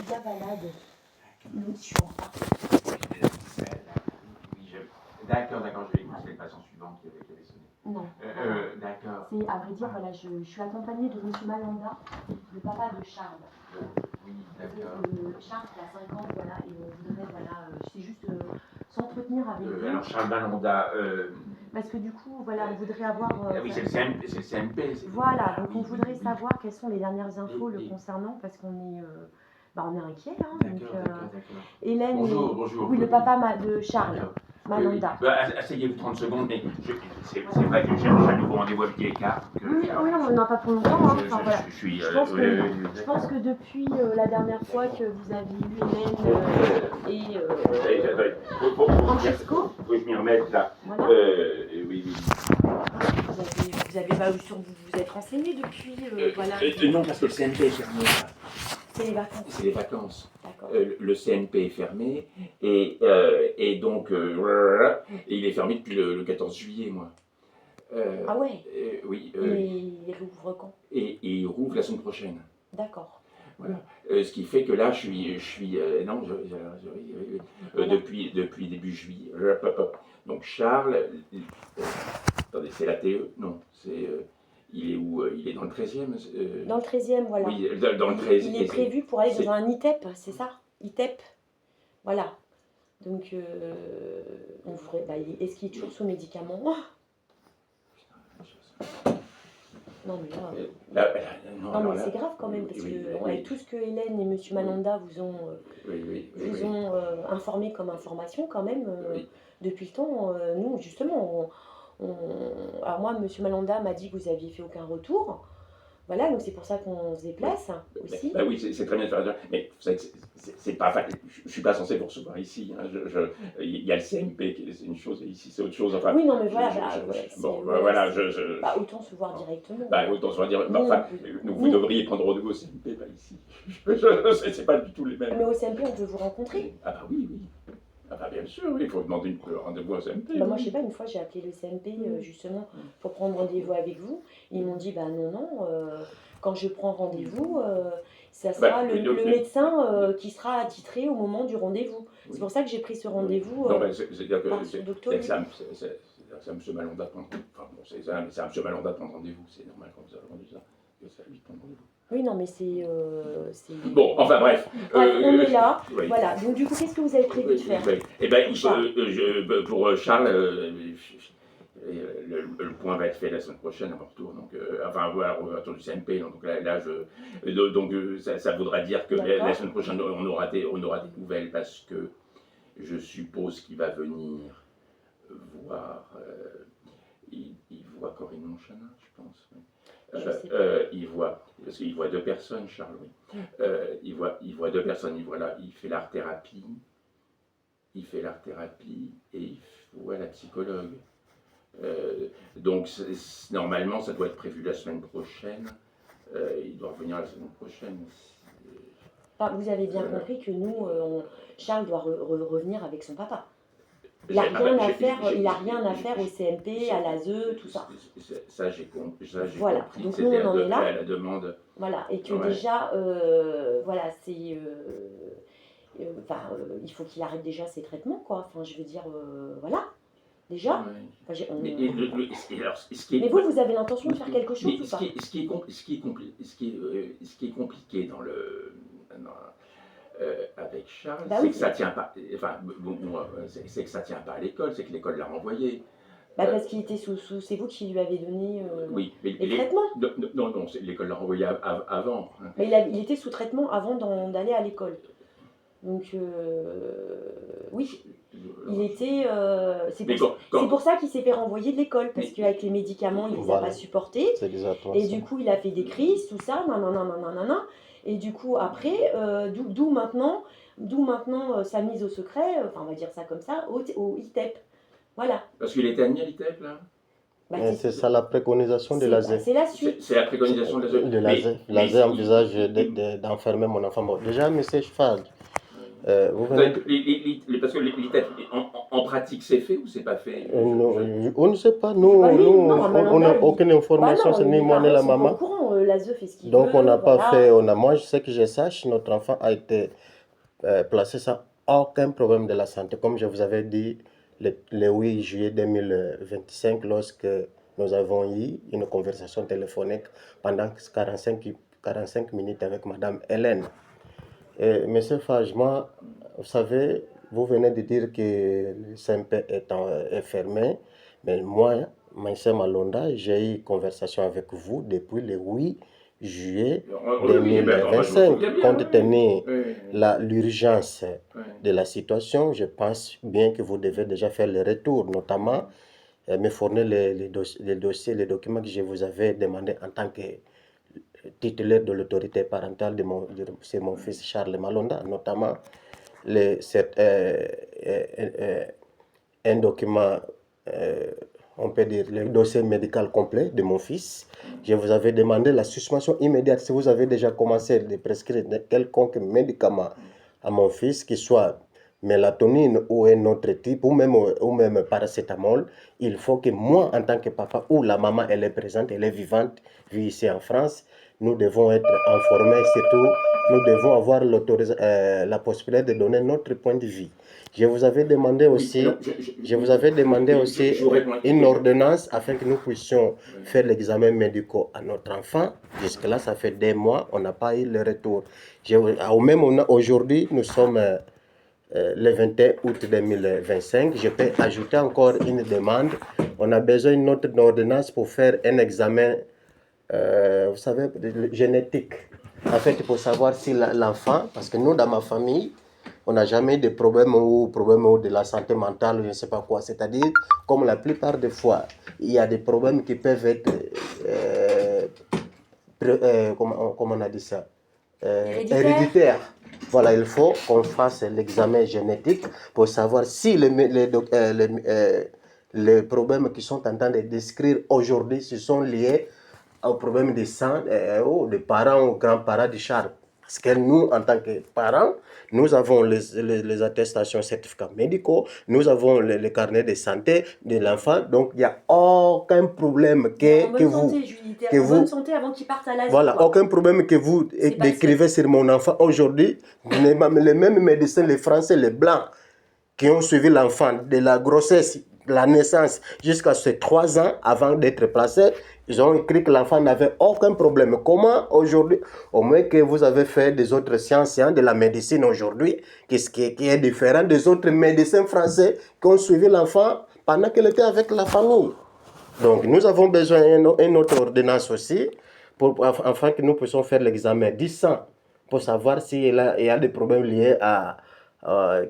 Balade. Nous, je suis en retard. D'accord, je vais écouter les patients suivants qui avaient sonné. Non. D'accord. C'est, à vrai dire, voilà, je suis accompagnée de monsieur Malanda, le papa de Charles. Oui, d'accord. Charles qui a 5 ans, voilà, et on voudrait, voilà, c'est juste s'entretenir avec lui. Alors Charles Malanda. Parce que du coup, voilà, on voudrait avoir. Oui, c'est le CMP. Voilà, donc on voudrait savoir quelles sont les dernières infos le concernant, parce qu'on est, on est inquiets. Hein, d'accord. Hélène. Bonjour. Oui, le papa de Charles. Malanda. Asseyez-vous 30 secondes, mais c'est vrai que j'ai un nouveau rendez-vous avec les cartes. Oui, non, on n'a pas pour longtemps. Hein. Enfin, voilà. Je pense que depuis la dernière fois que vous avez eu Hélène Francesco. Faut que je m'y remette là. Voilà. Oui. Vous avez pas eu sur vous êtes renseigné depuis voilà. Non, parce que le CNP est fermé. C'est les vacances. C'est les vacances. D'accord. Le CNP est fermé et donc il est fermé depuis le 14 juillet, moi. Ah ouais. Oui. Et il rouvre quand? Et il rouvre la semaine prochaine. D'accord. Voilà. Ce qui fait que là, je suis depuis début juillet. Donc Charles, attendez, c'est la TE? Non, c'est il est où? Il est dans le 13e? Dans le 13e, voilà. Oui, dans le 13e. Il est prévu pour aller dans un ITEP, c'est ça? ITEP. Voilà. Donc, on voudrait. Est-ce qu'il est toujours sous médicaments? Non, mais là. Non, mais c'est grave quand même, parce que avec tout ce que Hélène et monsieur Malanda vous ont informé comme information, quand même, depuis le temps, nous, justement, alors moi, monsieur Malanda m'a dit que vous n'aviez fait aucun retour. Voilà, donc c'est pour ça qu'on se déplace aussi. Oui, c'est très bien de faire ça, mais vous savez que c'est pas. Enfin, je suis pas censé vous recevoir ici. Hein, il y a le CMP qui est une chose et ici c'est autre chose. Enfin, oui, non, mais voilà. Autant se voir directement. Autant se voir directement. Vous devriez prendre rendez-vous au CMP, pas ici. C'est pas du tout les mêmes. Mais au CMP, on peut vous rencontrer. Ah bah oui. Ah bah bien sûr, oui, il faut demander un rendez-vous au CMP. Moi, je sais pas, une fois, j'ai appelé le CMP justement pour prendre rendez-vous avec vous. Ils m'ont dit, non, quand je prends rendez-vous, ça sera le médecin qui sera attitré au moment du rendez-vous. Oui. C'est pour ça que j'ai pris ce rendez-vous c'est-à-dire que c'est à M. Malanda de prendre c'est à M. Malanda de prendre rendez-vous, c'est normal quand vous avez rendu ça, que c'est à lui de prendre rendez-vous. Oui, non, mais c'est... Bon, enfin bref. On est là, voilà. Donc du coup, qu'est-ce que vous avez prévu de faire? Eh bien, pour Charles, le point va être fait la semaine prochaine à mon retour. Donc, retour du CMP. Donc ça voudra dire que la semaine prochaine, on aura des nouvelles parce que je suppose qu'il va venir voir... il voit Corinne Monchanin, je pense. Oui. Parce qu'il voit 2 personnes, Charles, oui. Il voit 2 personnes, il fait l'art-thérapie, et il voit la psychologue. Donc normalement ça doit être prévu la semaine prochaine, il doit revenir la semaine prochaine. Vous avez bien compris que nous, Charles doit revenir avec son papa. Il n'a rien à faire au CMP, à l'ASE, tout ça. Ça, j'ai compris. Donc nous, on en est là. À la demande. Voilà, et que déjà, c'est... il faut qu'il arrête déjà ses traitements, quoi. Enfin, je veux dire, voilà. Déjà. Ouais. Mais vous avez l'intention de faire quelque chose ou pas? Ce qui est compliqué dans le... avec Charles, c'est que ça tient pas. Enfin, c'est que ça tient pas à l'école, c'est que l'école l'a renvoyé. Parce qu'il était c'est vous qui lui avez donné les traitements. Non, l'école l'a renvoyé avant. Mais il était sous traitement avant d'aller à l'école. Donc oui, il était. C'est pour ça qu'il s'est fait renvoyer de l'école, parce qu'avec les médicaments, il les a pas supportés. Et du coup, il a fait des crises, tout ça, nanana. Et du coup, après, d'où maintenant sa mise au secret, on va dire ça comme ça, au ITEP. Voilà. Parce qu'il était admis à l'ITEP, là. C'est ça la préconisation de l'ASE. C'est la suite. C'est la préconisation de l'ASE. L'ASE envisage d'enfermer mon enfant. Bon, déjà, M. Schwag, Vous venez parce que en pratique, c'est fait ou c'est pas fait? on ne sait pas. Nous, Bah oui, non, on n'a aucune information, bah c'est non, ni les moi ni parents la sont pas au maman. courant, l'ASE fait ce qu'il Donc, veut, on n'a pas voilà. fait. Moi, je sais que je sache, notre enfant a été placé sans aucun problème de la santé. Comme je vous avais dit, le 8 juillet 2025, lorsque nous avons eu une conversation téléphonique pendant 45 minutes avec Madame Hélène. Et Monsieur Fajma, vous savez, vous venez de dire que le CMP est fermé, mais moi, Maïssa Malonda, j'ai eu une conversation avec vous depuis le 8 juillet 2025. Compte tenu l'urgence de la situation, je pense bien que vous devez déjà faire le retour, notamment me fournir les dossiers, les documents que je vous avais demandé en tant que titulaire de l'autorité parentale c'est mon fils Charles Malonda, notamment un document, on peut dire, le dossier médical complet de mon fils. Je vous avais demandé la suspension immédiate si vous avez déjà commencé de prescrire quelconque médicament à mon fils, qu'il soit mélatonine ou un autre type, ou même paracétamol. Il faut que moi, en tant que papa, ou la maman, elle est présente, elle est vivante, vit ici en France, nous devons être informés, surtout, nous devons avoir la possibilité de donner notre point de vue. Je vous avais demandé aussi, une ordonnance afin que nous puissions faire l'examen médical à notre enfant. Jusque-là, ça fait 2 mois, on n'a pas eu le retour. Aujourd'hui, nous sommes le 21 août 2025. Je peux ajouter encore une demande. On a besoin d'une autre ordonnance pour faire un examen, vous savez, génétique. En fait, pour savoir si l'enfant, parce que nous, dans ma famille, on n'a jamais eu de problème de la santé mentale, je ne sais pas quoi. C'est-à-dire, comme la plupart des fois, il y a des problèmes qui peuvent être, comment on a dit ça, héréditaires. Voilà, il faut qu'on fasse l'examen génétique pour savoir si les problèmes qui sont en train de décrire aujourd'hui se sont liés aux problèmes de sang, des parents ou grands-parents de Charles. Parce que nous, en tant que parents, nous avons les attestations, certificats médicaux, nous avons le carnet de santé de l'enfant, donc il n'y a aucun problème que vous... bonne santé avant qu'il parte à l'asile. Voilà, aucun problème que vous décrivez sur mon enfant aujourd'hui. Les mêmes médecins, les Français, les Blancs, qui ont suivi l'enfant de la grossesse, de la naissance, jusqu'à ses 3 ans avant d'être placé, ils ont écrit que l'enfant n'avait aucun problème. Comment aujourd'hui, au moins que vous avez fait des autres sciences, de la médecine aujourd'hui, qui est différent des autres médecins français qui ont suivi l'enfant pendant qu'il était avec la famille. Donc, nous avons besoin d'une autre ordonnance aussi, afin que nous puissions faire l'examen du sang, pour savoir s'il y a des problèmes liés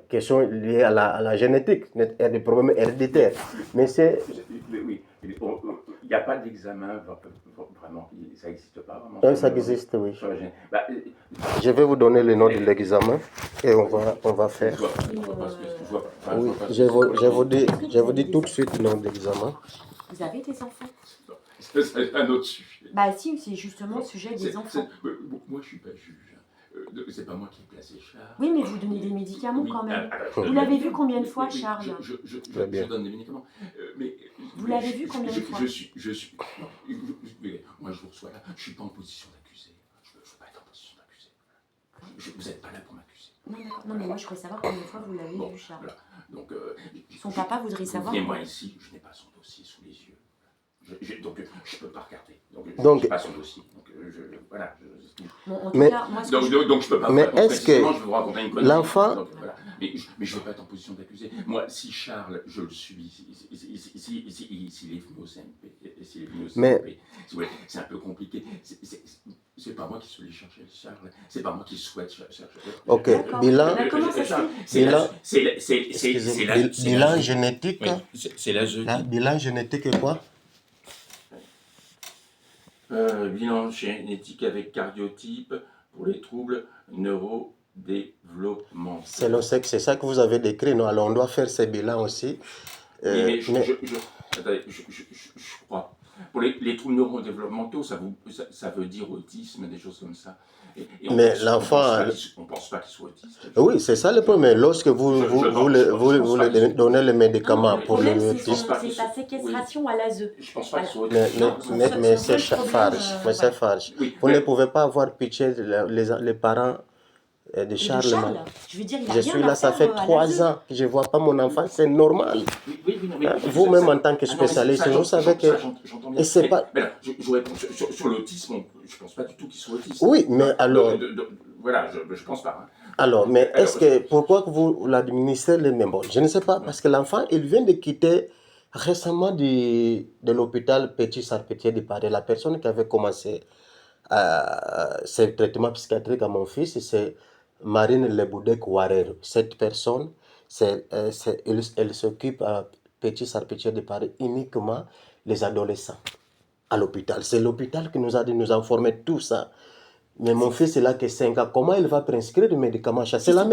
questions liées à la génétique, il y a des problèmes héréditaires. Mais c'est... Oui, il n'y a pas d'examen vraiment, ça n'existe pas vraiment. Ça existe, oui. Je vais vous donner le nom de l'examen et on va faire. Oui, je vous dis tout de suite le nom de l'examen. Vous avez des enfants? C'est un autre sujet. Bah si, c'est justement le sujet des enfants. Moi, je ne suis pas juge. C'est pas moi qui ai placé Charles. Oui, mais vous donnez des médicaments quand même. Vous l'avez vu combien de fois, Charles? Je donne des médicaments. Mais vous l'avez vu combien de fois? Moi, je vous reçois là. Je ne suis pas en position d'accuser. Je ne veux pas être en position d'accuser. Vous n'êtes pas là pour m'accuser. Non, mais moi, je voudrais savoir combien de fois vous l'avez vu, Charles. Voilà. Donc, son papa voudrait savoir. Moi ici, je n'ai pas son dossier sous les yeux. Donc, je ne peux pas regarder. Donc je n'ai pas son dossier. Voilà. Donc, je peux pas. Mais est-ce que je vais vous raconter une connerie. L'enfant... Voilà. Mais je ne veux pas être en position d'accuser. Moi, si Charles, je le suis, s'il est venu au CMP, c'est un peu compliqué. C'est pas moi qui suis allé chercher Charles. C'est pas moi qui souhaite chercher. Ok, bilan. Comment ça se fait? Bilan génétique. C'est la bilan génétique et quoi? Bilan génétique avec cardiotype pour les troubles neurodéveloppementaux. C'est ça que vous avez décrit, non? Alors on doit faire ces bilans aussi. Attendez, je crois. Pour les troubles neurodéveloppementaux, ça veut dire autisme, des choses comme ça. Et mais l'enfant... On ne pense pas qu'il soit autiste. Oui, c'est ça le problème. Lorsque vous donnez le médicament pour le autisme... C'est sa séquestration à l'ASE. Je ne pense pas qu'il soit autiste. Mais c'est Farge. Vous ne pouvez pas avoir pitié les parents de Charles. Je veux dire, je suis là, ça fait 3 ans que je ne vois pas mon enfant, c'est normal. Vous-même, en tant que spécialiste, vous savez que... Et c'est pas... Mais là, je réponds sur l'autisme, je ne pense pas du tout qu'il soit autiste. Oui, mais alors... Voilà, je ne pense pas. Alors, mais est-ce que... Pourquoi vous l'administrez le même? Bon, je ne sais pas, parce que l'enfant, il vient de quitter récemment de l'hôpital Petit-Sarpentier de Paris. La personne qui avait commencé ce traitement psychiatrique à mon fils, c'est Marine Leboudek-Warrer. Cette personne, elle s'occupe à Petit-Sarpentier de Paris uniquement les adolescents à l'hôpital. C'est l'hôpital qui nous a dit, nous informer tout ça. Mais mon fils, il a que 5 ans. Comment il va prescrire des médicaments? C'est la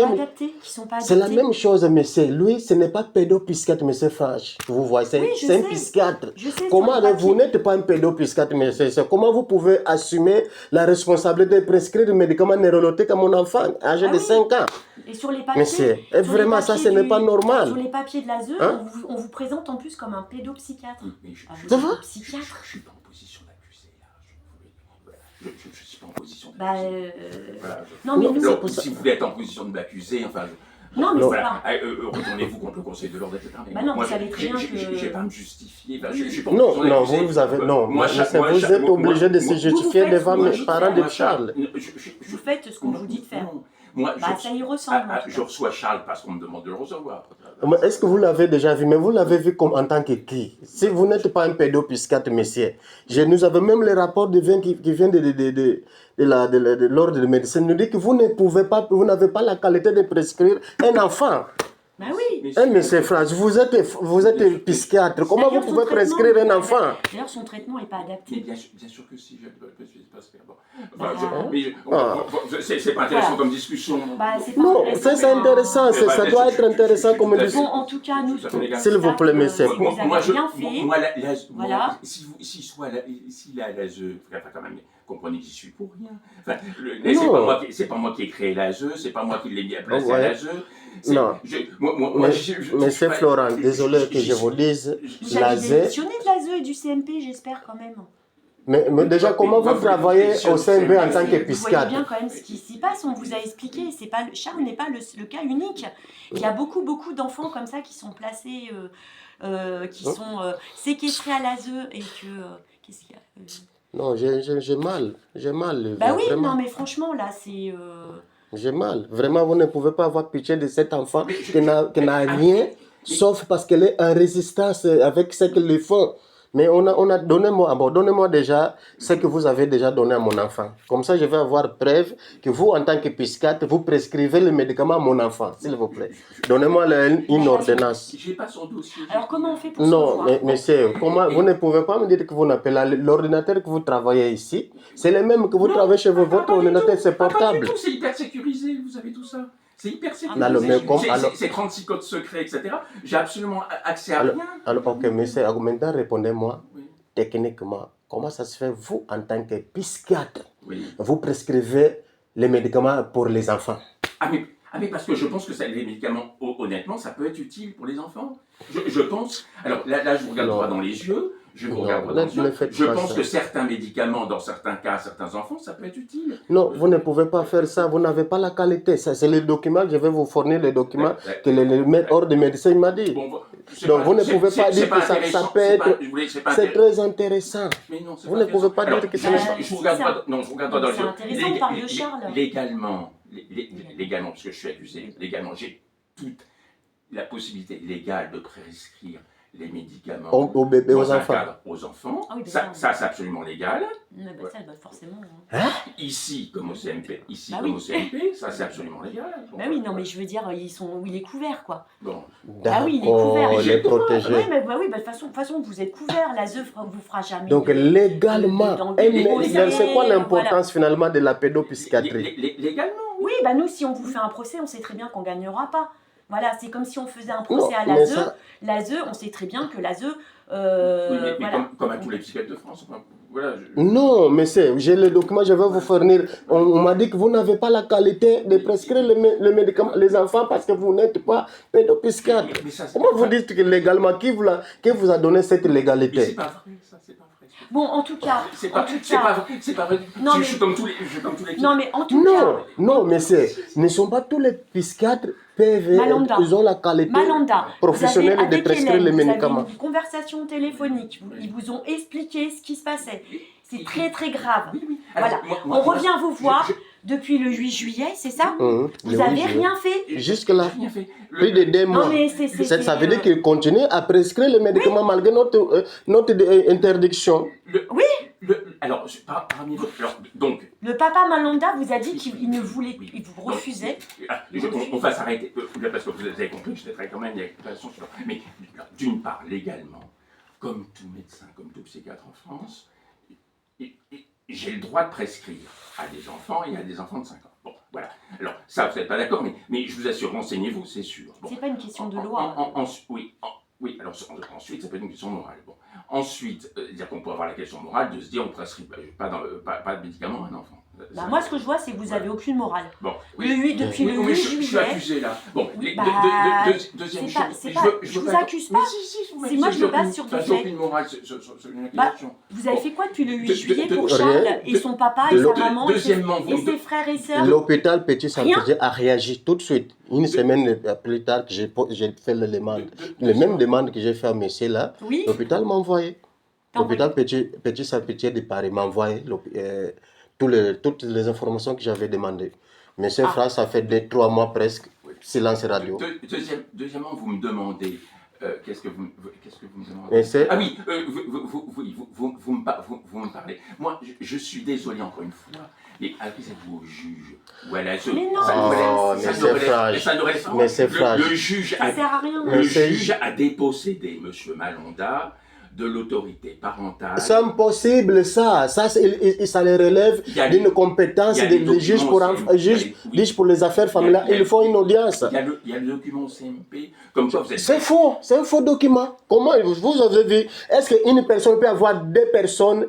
même chose, mais lui, ce n'est pas pédopsychiatre, mais c'est Farge. Vous voyez, c'est un psychiatre. Comment vous n'êtes pas un pédopsychiatre, mais comment vous pouvez assumer la responsabilité de prescrire des médicaments neurologiques à mon enfant âgé de 5 ans? Et sur les papiers, vraiment, ça, ce n'est pas normal. Sur les papiers de l'ASE, on vous présente en plus comme un pédopsychiatre. Ça va? Je ne suis pas en position d'accusé. Je ne suis pas en position d'accusé. Non, mais nous, si vous voulez être en position de m'accuser, enfin... Non, mais voilà. Retournez-vous contre le Conseil de l'ordre, etc. Non, moi, vous savez très bien que... Je ne vais pas me justifier. Non, vous avez... Non, vous êtes obligé de se justifier devant mes parents de Charles. Vous faites ce qu'on vous dit de faire. Moi, ça y ressemble. Je reçois Charles parce qu'on me demande de le recevoir. Est-ce que vous l'avez déjà vu? Mais vous l'avez vu comme en tant que qui? Si vous n'êtes pas un pédopsychiatre, messieurs. Nous avons même les rapports qui viennent de l'ordre de médecine. Nous dit que vous ne pouvez pas, vous n'avez pas la qualité de prescrire un enfant. Ben oui. Monsieur France, vous êtes psychiatre. Comment vous pouvez prescrire un enfant? D'ailleurs, son traitement n'est pas adapté. Mais bien sûr que si, je ne peux pas. C'est pas intéressant comme discussion. Non, c'est intéressant. Ça doit être intéressant comme discussion. En tout cas, nous, s'il vous plaît, monsieur. Voilà. S'il a l'ASE, quand même, comprenez que j'y suis pour rien. C'est pas moi qui ai créé l'ASE, c'est pas moi qui l'ai mis à placer à l'ASE. Non. Monsieur Florent, désolé que je vous dise, vous avez démissionné de l'ASE et du CMP, j'espère quand même. Mais déjà, comment vous travaillez au CMP en tant que psychiatre? Vous voyez bien quand même ce qui s'y passe, on vous a expliqué. Charles n'est pas le cas unique. Il y a beaucoup d'enfants comme ça qui sont placés, qui sont séquestrés à l'ASE et que... Qu'est-ce qu'il y a Non, j'ai mal. Bah oui, vraiment. Non mais franchement, là, c'est... J'ai mal. Vraiment, vous ne pouvez pas avoir pitié de cet enfant qui n'a rien, sauf parce qu'elle est en résistance avec ce qu'ils lui font. Mais donnez-moi déjà ce que vous avez déjà donné à mon enfant. Comme ça, je vais avoir preuve que vous, en tant que psychiatre, vous prescrivez le médicament à mon enfant, s'il vous plaît. Donnez-moi une ordonnance. Je n'ai pas son dossier. Alors, comment on fait pour Non, mais monsieur, vous ne pouvez pas me dire que vous n'appelez l'ordinateur que vous travaillez ici. C'est le même que vous travaillez chez vous. Votre ordinateur, c'est portable. C'est hyper sécurisé, vous avez tout ça. C'est hyper sécurisé. C'est 36 codes secrets, etc. J'ai absolument accès à rien. Alors, ok, monsieur, maintenant, répondez-moi techniquement. Comment ça se fait, vous, en tant que psychiatre, vous prescrivez les médicaments pour les enfants? Ah mais parce que je pense que les médicaments, honnêtement, ça peut être utile pour les enfants. Je pense... Alors là, je vous regarde droit dans les yeux. Je pense que certains médicaments, dans certains cas, certains enfants, ça peut être utile. Non, vous ne pouvez pas faire ça. Vous n'avez pas la qualité. Ça, c'est les documents. Je vais vous fournir les documents que le ordre de médecin m'a dit. Donc, vous ne pouvez pas dire que ça peut être... C'est très intéressant. Mais non, vous ne pouvez pas dire que c'est... Je vous regarde pas dans le jeu. C'est intéressant, parle de Charles. Légalement, parce que je suis accusé, légalement, j'ai toute la possibilité légale de prescrire les médicaments aux bébés, aux enfants. Aux enfants. Ah oui, ça c'est absolument légal. Ça, forcément. Ici, comme au CMP, ça c'est absolument légal. Bah oui, non, mais je veux dire, il est couvert, quoi. Bon. Ah oui, il est couvert. Il est protégé. Oui, mais de toute façon, vous êtes couvert. L'ASE vous fera jamais. Donc, légalement, c'est quoi l'importance finalement de la pédopsychiatrie? Légalement. Oui, nous, si on vous fait un procès, on sait très bien qu'on ne gagnera pas. Voilà, c'est comme si on faisait un procès à mais l'ASE. ça- L'ASE, on sait très bien que l'ASE... Oui, mais voilà. comme à tous les psychiatres de France. Enfin, voilà, Non, mais j'ai le document, je vais vous fournir. On m'a dit que vous n'avez pas la qualité de prescrire le médicament les enfants parce que vous n'êtes pas pédopsychiatre. mais ça, Comment vous dites que légalement, qui vous a donné cette Mais légalité? c'est pas vrai, ça, c'est pas vrai. Bon, en tout cas... C'est pas vrai, c'est pas vrai. Non, Je suis comme tous les... Non, mais en tout cas... Non, mais ne sont pas tous les psychiatres PV, Malanda. ils ont la qualité Malanda, professionnelle vous avez, de avec prescrire Hélène, les vous avez médicaments. une conversation téléphonique, ils vous ont expliqué ce qui se passait. C'est très très grave. Oui, oui. Alors, Voilà. moi, On revient vous voir depuis le 8 juillet, c'est ça? Le Vous 8 n'avez juillet. rien fait. Jusque-là. J'ai rien fait. Plus de 2 mois. Non, mais Ça veut dire qu'ils continuent à prescrire les médicaments malgré notre interdiction. Alors, parmi d'autres, donc... Le papa Malanda vous a dit qu'il ne voulait, il vous refusait. On va s'arrêter, parce que vous avez compris que je traiterai quand même des accusations sur... Mais d'une part, légalement, comme tout médecin, comme tout psychiatre en France, j'ai le droit de prescrire à des enfants et à des enfants de 5 ans. Bon, voilà. Alors, ça, vous n'êtes pas d'accord, mais je vous assure, renseignez-vous, c'est sûr. Bon. C'est pas une question de loi. Oui, alors ensuite, ça peut être une question morale. Bon. Ensuite, dire qu'on peut avoir la question morale de se dire on ne prescrit pas de médicaments à un enfant. Bah, moi, ce que je vois, c'est que vous n'avez aucune morale. Bon, Depuis le 8 je juillet... suis accusé là. Bon, deuxième chose. Je vous accuse pas. Si moi, je me base sur des faits. aucune morale sur une accusation. Vous avez fait quoi depuis le 8 De- juillet de- pour de- Charles rien. et son papa et sa maman et deuxièmement, ses frères et sœurs? L'hôpital Petit Rien. Saint-Pierre a réagi tout de suite. Une semaine plus tard que j'ai fait la demande. Les mêmes demandes que j'ai fait à monsieur là, Oui. l'hôpital m'a envoyé. L'hôpital Petit Saint-Pierre de Paris m'a envoyé toutes les informations que j'avais demandées. Monsieur Fra, ça fait 2-3 mois presque, silence radio. Deuxièmement, vous me demandez. Qu'est-ce que vous me demandez? Mais c'est- Ah oui, vous me parlez. Moi, je suis désolé encore une fois, mais adressez-vous au juge ou à la zone. Mais non, mais c'est frage. Mais c'est frage. Le juge Ça sert à rien. Mais c'est- juge a dépossédé M. Malonda de l'autorité parentale. C'est impossible ça. Ça les relève Il y a d'une les- compétence il y a les des juges pour, documents, juges pour les affaires familiales. il y a- Ils font une audience. Il y a le document CMP, comme quoi vous êtes... C'est faux, c'est un faux document. Comment vous avez vu? Est-ce qu'une personne peut avoir deux personnes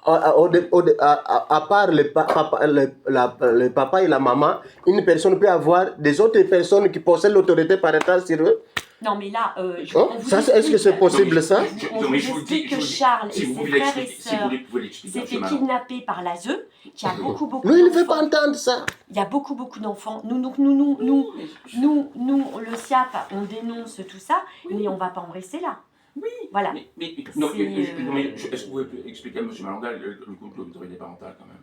à part le papa et la maman, une personne peut avoir des autres personnes qui possèdent l'autorité parentale sur eux? Non, mais là, Est-ce que c'est possible ça? On vous explique que Charles et ses frères et sœurs s'est fait kidnapper. kidnapper par l'ASE, qui a beaucoup Lui, il ne veut d'enfants. pas entendre ça. Il y a beaucoup d'enfants. Nous, le SIAP, on dénonce tout ça, mais on ne va pas en rester là. Oui, Voilà. Non, C'est, est-ce que vous pouvez expliquer à M. Malonda le coup de l'autorité parentale quand même?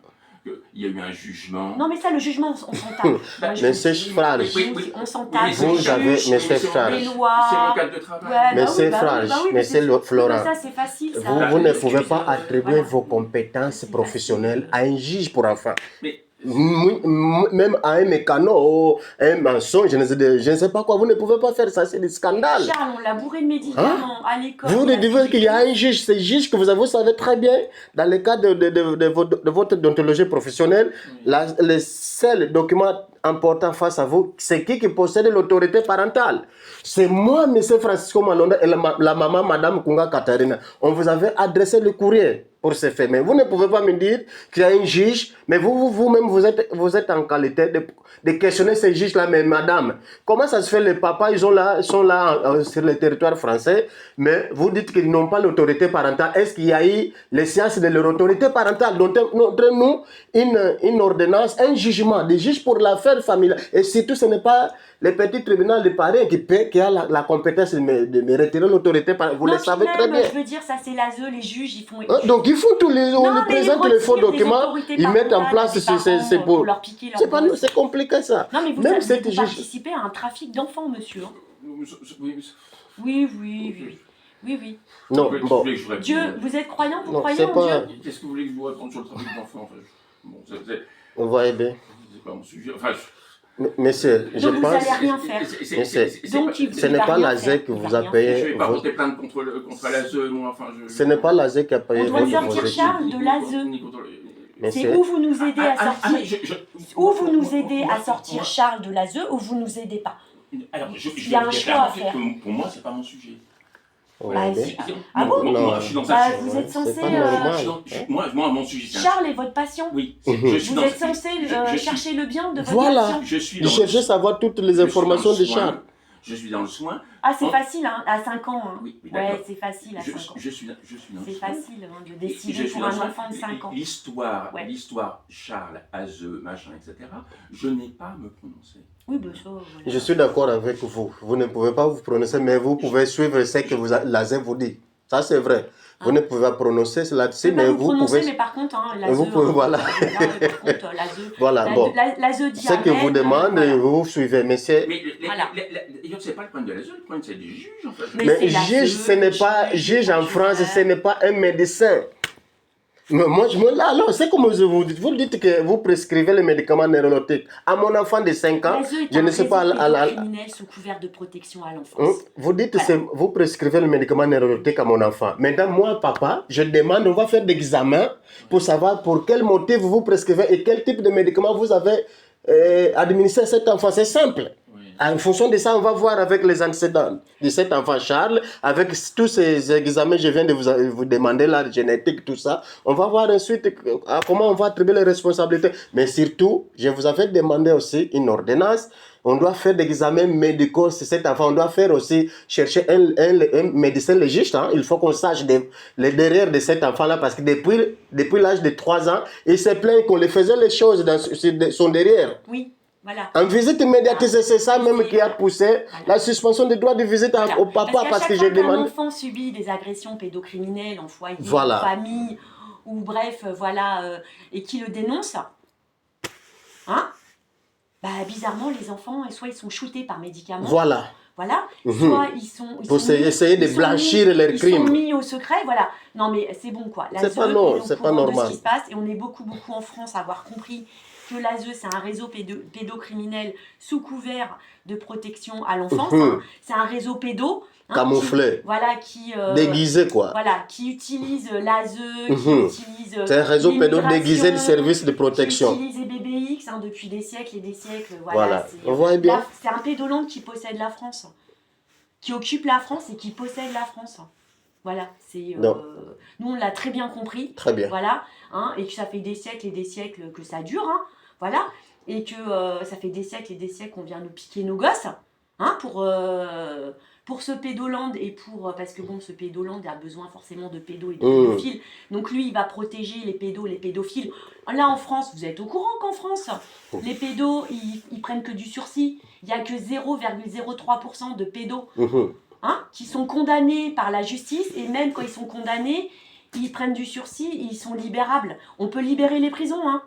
Il y a eu un jugement. Non, mais ça, le jugement, on s'en tape. Moi, je Mais vous c'est dis, frage. on s'en tape. Vous avez- mais c'est frage. Des lois. C'est mon cadre de travail. Ouais, Mais bah c'est oui, bah oui, frage. bah oui, Mais c'est Florent. Ça, c'est facile. Ça. Vous ne pouvez pas attribuer Voilà. vos compétences professionnelles à un juge pour enfants. Mais Même à un mécano, un mensonge, je ne sais pas quoi. Vous ne pouvez pas faire ça, c'est des scandales. Charles, on l'a bourré de médicaments à l'école. Vous Il a dites qu'il y a fait- un juge, c'est juge que vous savez très bien, dans le cadre de votre déontologie professionnelle, le seul document important face à vous, c'est qui possède l'autorité parentale. C'est moi, M. Francisco Malonda, et la maman, Mme Kunga Katarina. On vous avait adressé le courrier pour ce fait. Mais vous ne pouvez pas me dire qu'il y a un juge, mais vous-même, vous êtes en qualité de questionner ces juges-là. Mais madame, comment ça se fait, les papas, ils sont là sur le territoire français, mais vous dites qu'ils n'ont pas l'autorité parentale. Est-ce qu'il y a eu les sciences de leur autorité parentale? Donc, nous, une ordonnance, un jugement, des juges pour l'affaire familiale. Et surtout, ce n'est pas le petit tribunal de Paris qui a la compétence de me retirer l'autorité parentale. Vous Non, le savez puis très même, bien. Je veux dire, ça c'est l'ASE, les juges, ils font. Donc ils font on Non, lui mais présente ils les faux retirent des documents, autorités ils mettent en parentales place, des parents c'est pour... leur piquer leur C'est pas gosse. c'est compliqué ça. Non, mais vous, Même avez, cette vous juge- participez à un trafic d'enfants, monsieur. Oui, oui. Non, bon. Dieu, vous êtes croyant, vous Non, croyez c'est en pas... Dieu? Qu'est-ce que vous voulez que je vous réponde sur le trafic d'enfants? Bon, c'est Vous voyez bien. pas mon sujet. Enfin, Monsieur, je Donc vous pense... allez rien faire. Donc, il Ce n'est va pas rien l'ASE faire, qui il vous va a rien payé... je vais pas vos- porter plainte contre l'ASE, moi. Enfin, Ce n'est pas l'ASE qui a payé On doit votre sortir projet. Charles de l'ASE. Mais C'est où vous nous aidez à sortir. Je- Ou vous nous aidez à sortir Charles de l'ASE, ou vous nous aidez pas. Alors, il y a un choix à faire. Pour moi, c'est pas mon sujet. Ouais, Bah, mais- ah bon? Moi, je suis dans Bah, un vous êtes censé. c'est pas normal. Moi, mon sujet, c'est un... Charles est votre patient. Oui, Mhm. je suis Vous dans... êtes censé chercher le bien de votre Voilà. patient. Je suis Il dans cherchait à savoir toutes les informations de Charles. Je suis dans le soin. Ah, c'est facile, hein, à 5 ans. Hein. Oui, Ouais, d'accord. c'est facile à 5 ans. Je suis dans C'est le soin. facile hein, de Et décider je suis pour dans un le soin. enfant de 5 ans. Ouais. L'histoire Charles, Azeu, machin, etc., je n'ai pas à me prononcer. Oui, bah ça, voilà. Je suis d'accord avec vous. Vous ne pouvez pas vous prononcer, mais vous pouvez suivre ce que Lazare vous dit. Ça, c'est vrai. Vous ne pouvez pas prononcer là-dessus, mais vous prononcer, pouvez... mais par contre, hein, Vous pouvez, voilà. par contre, Voilà, bon. L'ASE dit Ce que vous demande, voilà. vous suivez, mais c'est... Mais Voilà. c'est pas le problème de l'Azeu, le problème c'est des juges, en fait. Mais Mais c'est juge, ce n'est pas... Juge en France, ce n'est pas un médecin. Mais moi, là, alors, c'est comme vous dites. Vous dites que vous prescrivez les médicaments neurologiques. À mon enfant de 5 ans, je ne sais pas... criminel sous couvert de protection à l'enfance. Vous dites que vous prescrivez le médicament neurologique à mon enfant. Maintenant, moi, papa, je demande, on va faire des examens pour savoir pour quel motif vous prescrivez et quel type de médicament vous avez administré à cet enfant. C'est simple. En fonction de ça, on va voir avec les antécédents de cet enfant Charles, avec tous ces examens que je viens de vous demander, la génétique, tout ça. On va voir ensuite comment on va attribuer les responsabilités. Mais surtout, je vous avais demandé aussi une ordonnance. On doit faire des examens médicaux sur cet enfant. On doit faire aussi chercher un médecin légiste. Hein. Il faut qu'on sache les derrière de cet enfant-là parce que depuis l'âge de 3 ans, il s'est plaint qu'on lui faisait les choses dans son derrière. Oui. Voilà. En visite immédiate, c'est ça même qui a poussé la suspension des droits de visite au papa parce que j'ai demandé. Quand un enfant subit des agressions pédocriminelles en foyer, voilà. en famille, ou bref, voilà, et qui le dénonce, hein, bah bizarrement les enfants, soit ils sont shootés par médicaments. Voilà. Voilà. Soit ils sont. Pour essayer de blanchir leurs crimes. Ils sont mis au secret, voilà. Non mais c'est bon quoi. C'est pas non, c'est pas normal. De ce qui se passe et on est beaucoup en France à avoir compris que l'ASE, c'est un réseau pédocriminel sous couvert de protection à l'enfance. Hein. C'est un réseau pédo. Hein, camouflé. Qui déguisé, quoi. Voilà, qui utilise l'ASE, qui utilise. C'est un réseau pédo déguisé de services de protection. Qui utilise les BBX hein, depuis des siècles et des siècles. Voilà. On voit bien. C'est un pédoland qui possède la France. Qui occupe la France et qui possède la France. Voilà, c'est nous on l'a très bien compris. Très bien. Voilà, hein, et que ça fait des siècles et des siècles que ça dure, hein, voilà, et que ça fait des siècles et des siècles qu'on vient nous piquer nos gosses, hein, pour ce pédoland et parce que bon, ce pédoland a besoin forcément de pédos et de pédophiles. Donc lui, il va protéger les pédos, les pédophiles. Là en France, vous êtes au courant qu'en France, les pédos, ils prennent que du sursis. Il n'y a que 0,03% de pédos. Hein, qui sont condamnés par la justice et même quand ils sont condamnés, ils prennent du sursis, ils sont libérables. On peut libérer les prisons, hein.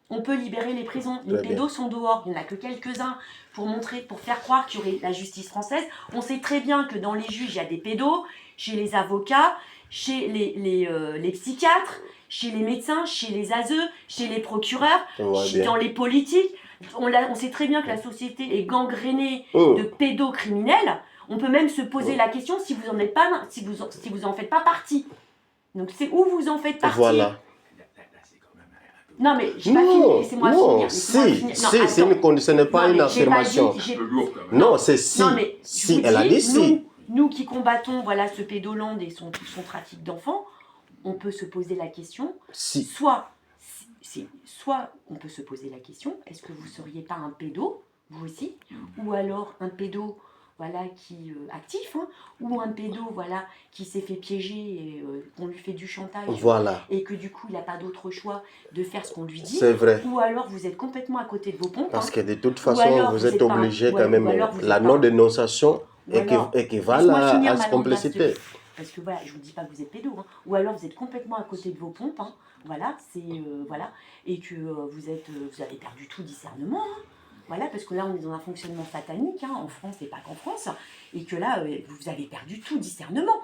On peut libérer les prisons. Les pédos sont dehors, il n'y en a que quelques-uns pour faire croire qu'il y aurait la justice française. On sait très bien que dans les juges, il y a des pédos, chez les avocats, chez les psychiatres, chez les médecins, chez les ASE, chez les procureurs, dans les politiques. On sait très bien que la société est gangrénée de pédocriminels. On peut même se poser la question si vous en êtes pas, si vous en faites pas partie. Donc c'est où vous en faites partie. Voilà. Non mais j'ai pas fini, laissez-moi finir. Ce n'est pas une affirmation. Non, c'est si. Non, mais si, elle a dit si. Nous qui combattons voilà ce pédoland et son trafic d'enfants, on peut se poser la question. Soit on peut se poser la question, est-ce que vous seriez pas un pédo, vous aussi, ou alors un pédo qui actif, hein, ou un pédo qui s'est fait piéger et qu'on lui fait du chantage et que du coup il n'a pas d'autre choix de faire ce qu'on lui dit. C'est vrai. Ou alors vous êtes complètement à côté de vos pompes. Parce que de toute façon vous êtes obligé quand même, la non-dénonciation équivalent à cette complicité. Parce que voilà, je vous dis pas que vous êtes pédo, hein. Ou alors vous êtes complètement à côté de vos pompes, hein. Voilà, et que vous avez perdu tout discernement, hein. Voilà, parce que là, on est dans un fonctionnement satanique, hein, en France et pas qu'en France, et que là, vous avez perdu tout discernement.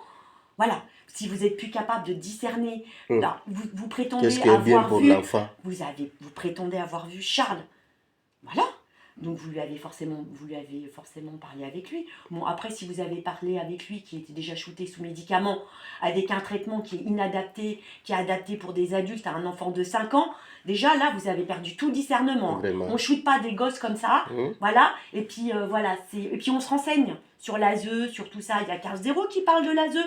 Voilà, si vous êtes plus capable de discerner, là, vous prétendez Qu'est-ce qui est bien pour l'enfant ? Vous prétendez avoir vu Charles. Voilà. Donc vous lui avez forcément parlé avec lui. Bon, après, si vous avez parlé avec lui, qui était déjà shooté sous médicaments, avec un traitement qui est inadapté, qui est adapté pour des adultes à un enfant de 5 ans, déjà là, vous avez perdu tout discernement. Vraiment. On ne shoote pas des gosses comme ça, voilà. Et puis, et puis on se renseigne sur l'ASE, sur tout ça. Il y a 15-0 qui parle de l'ASE.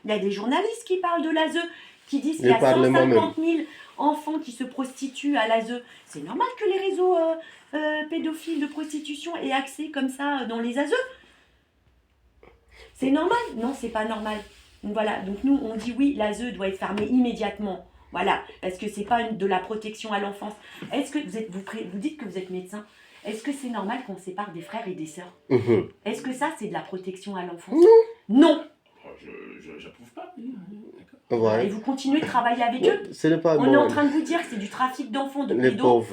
Il y a des journalistes qui parlent de l'ASE, qui disent qu'il y a 150 000 enfants qui se prostituent à l'ASE. C'est normal que les réseaux pédophiles de prostitution aient accès comme ça dans les ASE. C'est normal? Non, c'est pas normal. Donc voilà, donc nous on dit oui, l'ASE doit être fermée immédiatement. Voilà, parce que c'est pas de la protection à l'enfance. Est-ce que vous dites que vous êtes médecin? Est-ce que c'est normal qu'on sépare des frères et des sœurs? Est-ce que ça c'est de la protection à l'enfance? Non. J'approuve pas. Ouais. Et vous continuez de travailler avec eux. On est en train de vous dire que c'est du trafic d'enfants, de pédos,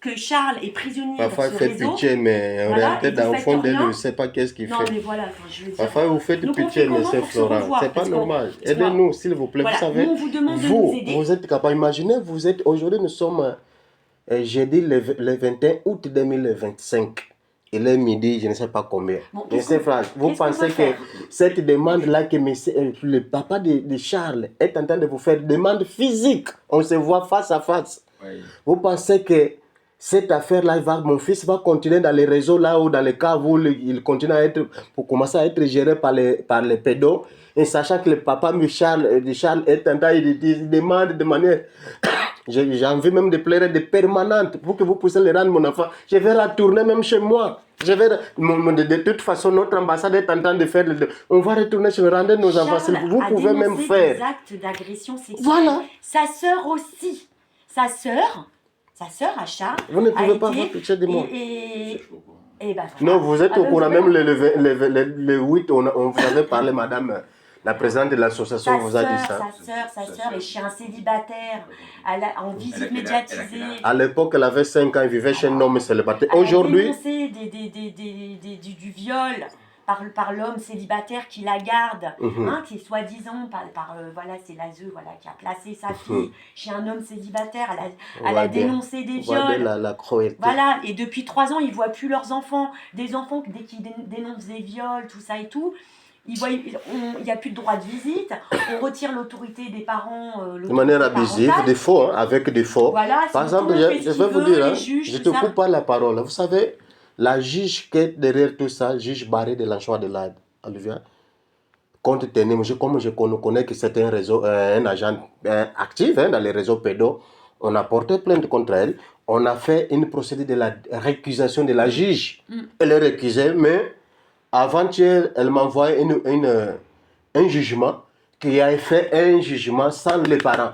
que Charles est prisonnier parfois dans ce réseau. Parfois il fait pitié, mais en réalité d'enfant, il ne sait pas qu'est-ce qu'il fait. Non mais voilà, je veux dire. Parfois vous faites pitié, monsieur Florent, c'est pas normal. Aidez-nous s'il vous plaît, voilà, vous savez, nous, on vous demande de nous aider. Vous êtes capable, imaginez, aujourd'hui nous sommes jeudi le 21 août 2025. Il est midi, je ne sais pas combien. Bon, Monsieur Franck, vous pensez que cette demande-là que le papa de Charles est en train de vous faire, demande physique, on se voit face à face. Oui. Vous pensez que cette affaire-là, mon fils va continuer dans les réseaux là ou dans les cas où il continue à être, pour commencer à être géré par les pédos, et sachant que le papa de Charles est en train de demander de manière... J'ai envie même de pleurer de permanente pour que vous puissiez le rendre mon enfant. Je vais retourner même chez moi. De toute façon, notre ambassade est en train de faire... On va retourner chez rendre nos enfants. Vous pouvez même faire... des actes d'agression sexuelle. Voilà. Sa sœur aussi. Sa sœur à Charles... Vous ne pouvez pas avoir pitié de moi. Ben, voilà. Non, vous êtes au courant. Même le 8, on vous avait parlé, madame... La présidente de l'association vous a dit ça. Sa sœur est chez un célibataire, en visite médiatisée. À l'époque, elle avait 5 ans, elle vivait chez un homme célibataire. Aujourd'hui, elle a dénoncé du viol par l'homme célibataire qui la garde, qui est soi-disant, voilà, c'est l'ASE qui a placé sa fille chez un homme célibataire. Elle a dénoncé des viols. La cruauté. Voilà, et depuis 3 ans, ils ne voient plus leurs enfants. Des enfants, dès qu'ils dénoncent des viols, tout ça et tout, il n'y a plus de droit de visite, on retire l'autorité des parents. De manière abusive, des faux, avec des faux. Voilà, par exemple, je vais vous dire, je te coupe pas la parole. Vous savez, la juge qui est derrière tout ça, juge Barré de l'Anchois de l'Ade, Olivia, compte tenu, comme je connais que c'est un agent actif dans les réseaux pédos, on a porté plainte contre elle, on a fait une procédure de la récusation de la juge. Elle est récusée, mais... Avant-hier, elle m'a envoyé un jugement qui a fait un jugement sans les parents.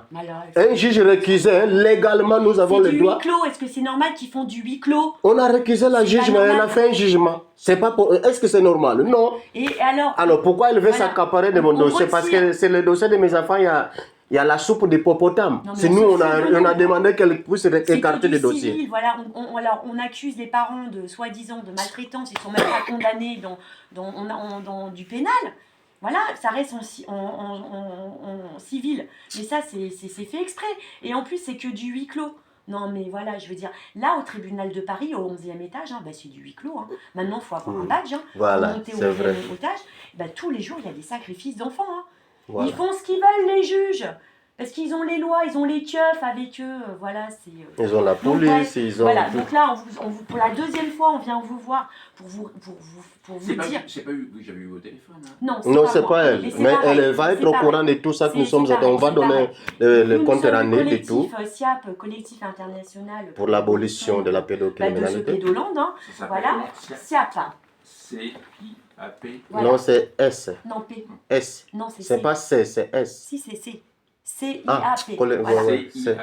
Un juge récusé, légalement, nous avons le droit. C'est du huis clos. Est-ce que c'est normal qu'ils font du huis clos? On a récusé la juge, mais elle a fait un jugement. Est-ce que c'est normal? Non. Et alors pourquoi elle veut s'accaparer de mon dossier? Parce que c'est le dossier de mes enfants, il y a la soupe d'hippopotame. C'est nous, on a demandé qu'elle puisse écarter le dossier. Civil, voilà, on accuse les parents de soi-disant de maltraitance, ils sont même pas condamnés dans du pénal. Voilà, ça reste en civil. Mais ça, c'est fait exprès. Et en plus, c'est que du huis clos. Non, mais voilà, je veux dire, là, au tribunal de Paris, au 11e étage, c'est du huis clos. Maintenant, il faut avoir un badge. Voilà, pour monter au 11e étage. Tous les jours, il y a des sacrifices d'enfants. Voilà. Ils font ce qu'ils veulent, les juges. Parce qu'ils ont les lois, ils ont les keufs avec eux. Voilà, c'est... Ils ont la police, ils ont... Voilà, donc là, pour la 2e fois, on vient vous voir pour vous dire... C'est pas eu, j'avais eu au téléphone. Non, c'est pas elle. Mais elle va être au courant de tout ça que nous sommes... On va donner le compte rendu de tout. SIAP, collectif international... Pour l'abolition de la pédocriminalité. De ce pédoland, voilà. SIAP. C-I-A-P. Non, c'est S. Non, P. S. Non, c'est C. C'est pas C, c'est S. Si, c'est C. C-I-A-P.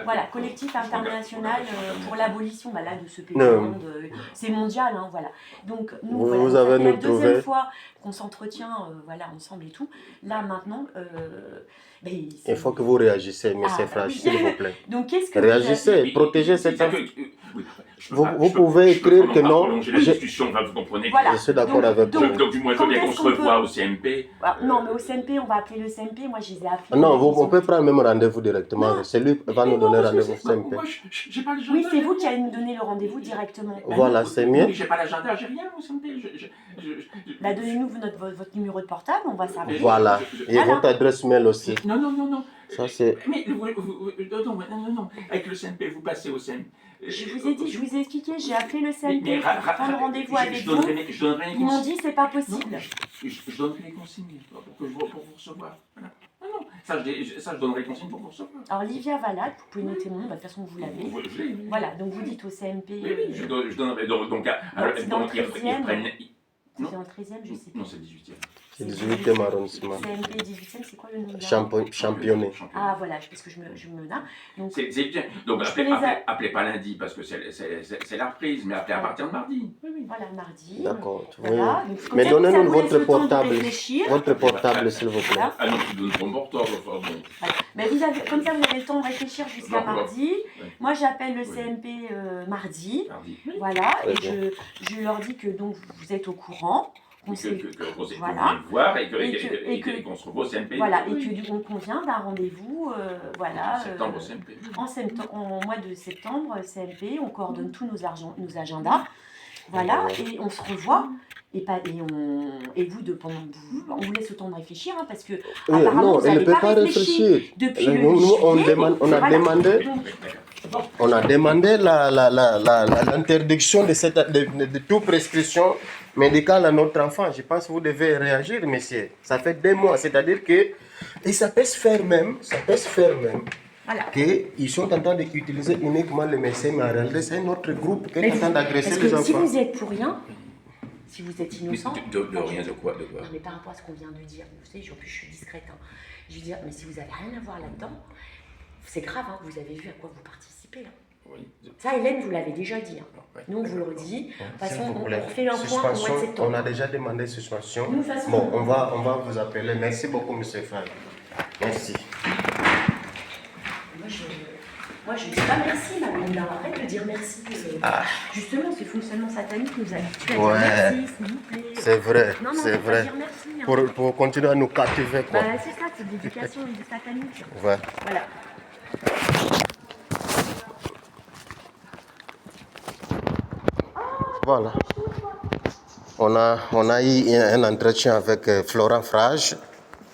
Voilà, collectif international pour l'abolition de ce pédoland. C'est mondial, voilà. Donc, nous, vous avez la 2e fois qu'on s'entretient ensemble et tout. Là, maintenant... il faut que vous réagissez, M. Frage, s'il vous plaît. Donc, qu'est-ce que réagissez, protégez cette enfant. Vous pouvez écrire que non. La discussion, vous comprenez. Voilà. Je suis d'accord avec vous. Donc, du moins, il faut bien qu'on se revoie au CMP. Non, mais au CMP, on va appeler le CMP. Moi, je les ai appelés. Non, on peut prendre même même rendez-vous directement. C'est lui qui va nous donner rendez-vous CMP. Moi, j'ai pas l'agenda. Oui, c'est vous qui allez nous donner le rendez-vous directement. Voilà, c'est mieux. Mais j'ai pas l'agenda, j'ai rien au CMP. Bah, donnez-nous votre numéro de portable, on va savoir. Voilà. Et votre adresse mail aussi. Non. Ça, c'est... Mais non. Avec le CMP, vous passez au CMP. Je vous ai dit, je vous ai expliqué, j'ai appelé le CMP pour prendre rendez-vous avec je vous. donnerai les Ils m'ont consignes. dit c'est pas possible. Je donnerai les consignes pour vous recevoir. Voilà. Non. Ça, je donnerai les consignes pour vous recevoir. Alors, Livia Valade, vous pouvez noter mon nom, bah, de toute façon, vous l'avez. Je l'ai. Voilà, donc vous dites au CMP. Oui, je donnerai. Donc, c'est dans le 13e. C'est Non. dans le 13e, je sais pas. Non, c'est 18e. C'est 18e arrondissement. CMP 18e, c'est quoi le nom de la Championné. Ah, voilà, parce que je me note. Donc, c'est bien. Donc, appelez pas lundi parce que c'est la reprise, mais appelez à partir de mardi. Oui. Voilà, mardi. D'accord. Voilà. Oui. Donc, Mais donnez-nous votre portable. Réfléchir. Votre portable, s'il vous plaît. Voilà. Ah non, tu donnes ton portable. Enfin, bon. Voilà. Mais comme ça, vous avez le temps de réfléchir jusqu'à mardi. Ouais. Moi, j'appelle le CMP mardi. Mardi. Voilà, Très et bien. je leur dis que donc vous êtes au courant. Qu'on Voilà. le voir et qu'on se revoit au CMP. Voilà, et qu'on convient d'un rendez-vous, voilà. Septembre au CMP. En mois de septembre, CMP, on coordonne tous nos agendas. Voilà, et on se revoit. Et vous, on vous laisse le temps de réfléchir, hein, parce que apparemment, non, vous elle ne n'avez peut pas pas réfléchi réfléchir. depuis le Nous, on juillet. a demandé l'interdiction de toute prescription médicale à notre enfant. Je pense que vous devez réagir, messieurs. Ça fait 2 mois, c'est-à-dire que... Et ça peut se faire même, Voilà. qu'ils sont en train d'utiliser uniquement le médecin, mais en réalité, c'est un autre groupe qui est en train d'agresser les enfants. Si vous y êtes pour rien, si vous êtes innocent... De rien, de quoi Non, mais par rapport à ce qu'on vient de dire, vous savez, en plus je suis discrète, hein. Je veux dire, mais si vous n'avez rien à voir là-dedans, c'est grave, hein, vous avez vu à quoi vous participez. Hein. Oui. Ça, Hélène, vous l'avez déjà dit. Hein. Ouais. Nous, on vous le redit. De toute façon, on refait un point au Suspension, mois de septembre. on a déjà demandé suspension. Nous, de toute façon, Bon, on va vous appeler. Merci beaucoup, M. Fall. Merci. Moi, je ne dis pas merci, Marie. Arrête de dire merci. Justement, ce fonctionnement satanique nous habitue à dire merci, s'il vous plaît. C'est vrai, Non, c'est faut pas vrai. dire merci, hein. Pour continuer à nous captiver, quoi. Bah, c'est ça, c'est de l'éducation satanique. Ouais. Voilà. Voilà. On a eu un entretien avec Florent Frage.